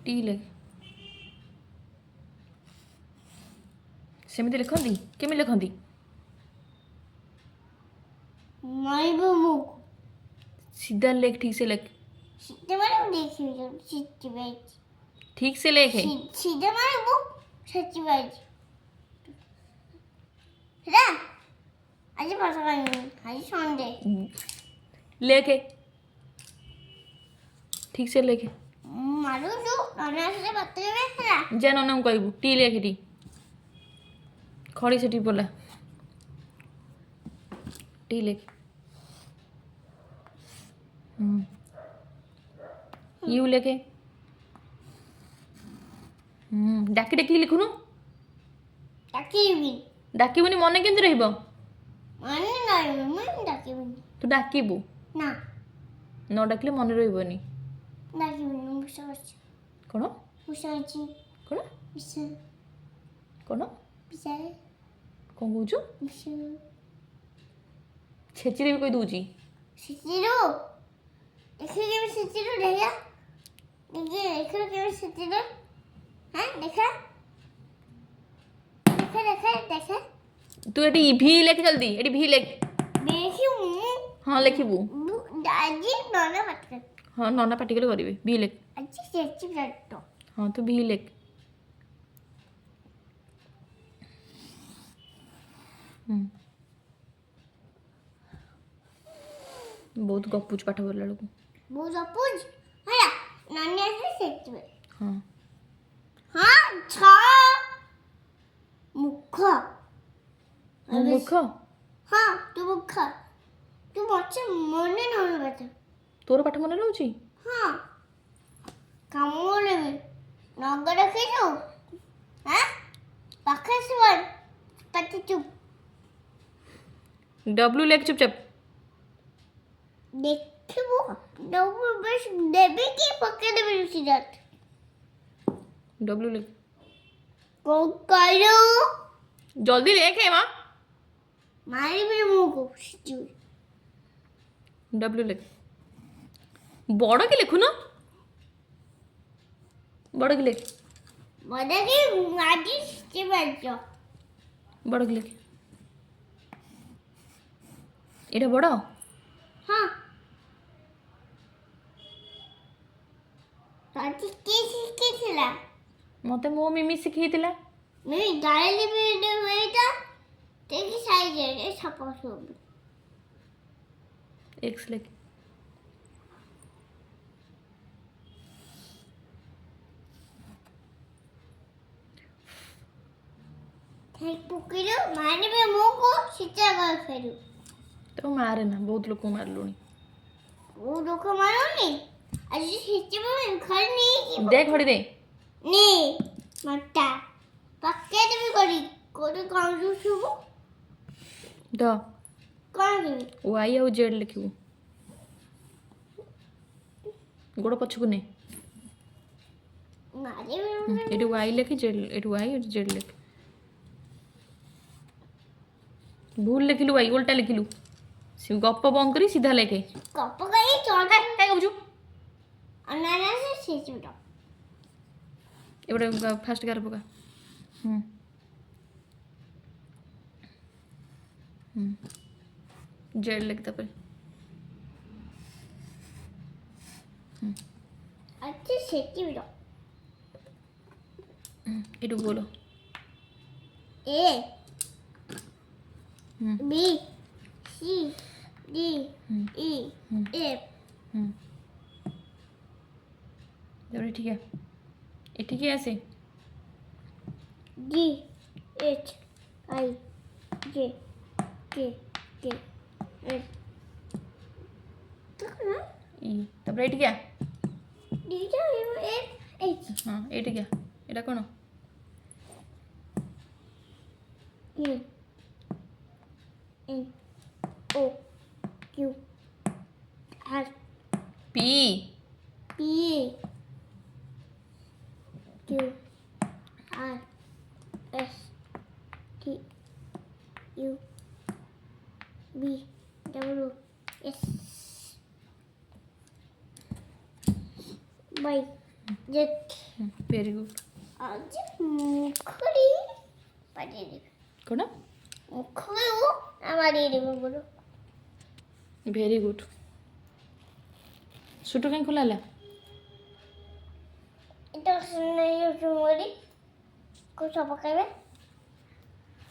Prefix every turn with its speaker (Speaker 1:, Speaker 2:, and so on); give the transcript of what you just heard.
Speaker 1: T लेख सेमती लिखती केमी लिखती
Speaker 2: मारिबो मुख
Speaker 1: सीधा लेख ठीक से लेख
Speaker 2: सीधे मारिबो देखी सीधे बैठ
Speaker 1: ठीक से लेख है
Speaker 2: सीधे मारिबो सच्ची बैठ है आज पासा आज संडे
Speaker 1: लेके ठीक से लेके
Speaker 2: मारू जो नना से बतले में है
Speaker 1: जा नना को कहबू टी लेके टी खड़ी से टी बोला टी लेके यू लेके डाकी डाकी लिखुनु
Speaker 2: डाकिबी
Speaker 1: डाकिबुनी मन केमती रहिबो
Speaker 2: माने नाही मन डाकिबी
Speaker 1: तू डाकिबू
Speaker 2: ना
Speaker 1: न डाकिले मन रहिबोनी
Speaker 2: डाकिबी मुसच
Speaker 1: कोन
Speaker 2: मुसची
Speaker 1: कोन
Speaker 2: मुस
Speaker 1: कोन
Speaker 2: बिचारे
Speaker 1: कोन कहूछु
Speaker 2: मुस
Speaker 1: छेची रे भी कोई दूची
Speaker 2: सिचिरो देखिए के सिचिरो देखा देखिए देखो के सिचिरो हां देखा देखा देखा देखा
Speaker 1: तू एटी भी लेके जल्दी एटी भी लेख
Speaker 2: देखियो
Speaker 1: हाँ लिखिबू
Speaker 2: दादी नना मत
Speaker 1: हाँ नना पार्टिकल करिवे भी लेख
Speaker 2: अच्छी से अच्छी रट्टो
Speaker 1: हाँ तू भी लेख बहुत गपुच पाठ बोलला लोग
Speaker 2: बहुत अपुज हला नानी से सेट में
Speaker 1: हाँ
Speaker 2: हाँ छा मुख
Speaker 1: मुख
Speaker 2: हाँ तू मुख तू बच्चे मने नहीं बता
Speaker 1: तोर पाठ मन रहउची
Speaker 2: हाँ कामोले में नगर रखे जो हाँ पाखे सुवन पति चुप
Speaker 1: डब्लू लेख चुपचाप
Speaker 2: देखिबो डबल बस देबे की पके देबे सीधत
Speaker 1: डब्लू लेख
Speaker 2: को करो
Speaker 1: जल्दी लेख है माँ
Speaker 2: मारी भी मुंह को सिचू
Speaker 1: डब्लू लेख बड़ के लिखु ना बड़ के लेख
Speaker 2: बड़ा की आजी से बच्चो
Speaker 1: बड़ के लेख एटा बड़
Speaker 2: हाँ ताती के थिला
Speaker 1: मते मो मिमी सिखैतिला
Speaker 2: मैं डायली वीडियो बेटा तेरी साइज है छपा सब
Speaker 1: एक्स लेख
Speaker 2: ठीक पुकिरो माने में मुंह को सिचा कर फेरू
Speaker 1: तो मारे ना बहुत लोग को मार लूनी
Speaker 2: वो लोग मारो नहीं आज सिचे में घर नहीं
Speaker 1: दे घड़ी दे
Speaker 2: नहीं मट्टा पक्के देबे करी कोरे कौन सुबो
Speaker 1: द
Speaker 2: कौन देबे
Speaker 1: वाई आउ जेड लिखिबू गोड़ पछकु ने
Speaker 2: मारे
Speaker 1: एटू वाई लिखि जेड एटू वाई एटू जेड लिख भूल लिखिलु वाई उल्टा लिखिलु गप बंद करी सीधा लेके
Speaker 2: कप गई चौड़ा
Speaker 1: काय कहबुछु
Speaker 2: अनाना से सेचुटा
Speaker 1: एबडे फास्ट कर पका जेड लिख तब
Speaker 2: अच्छे सेचुटा
Speaker 1: एटू बोलो
Speaker 2: A B C D E F
Speaker 1: जरूरी ठीक है ये ठीक है ऐसे
Speaker 2: जी एच आई जे के एल
Speaker 1: ई तब राइट क्या
Speaker 2: डी जा एफ एच
Speaker 1: हाँ ये ठीक है एटा कौन
Speaker 2: U N O Q R
Speaker 1: P
Speaker 2: P Q R S T U B W S Y Z
Speaker 1: very good.
Speaker 2: আজ মুখড়ি পাঠিয়ে দেবে,
Speaker 1: কোনা
Speaker 2: মুখড়িও আমার দিয়ে দেবে বলো।
Speaker 1: Very good. ସୁଟୁ କାହିଁ ଖୋଲା ହେଲା?
Speaker 2: এটা শুনে মরি কোথা পকাবে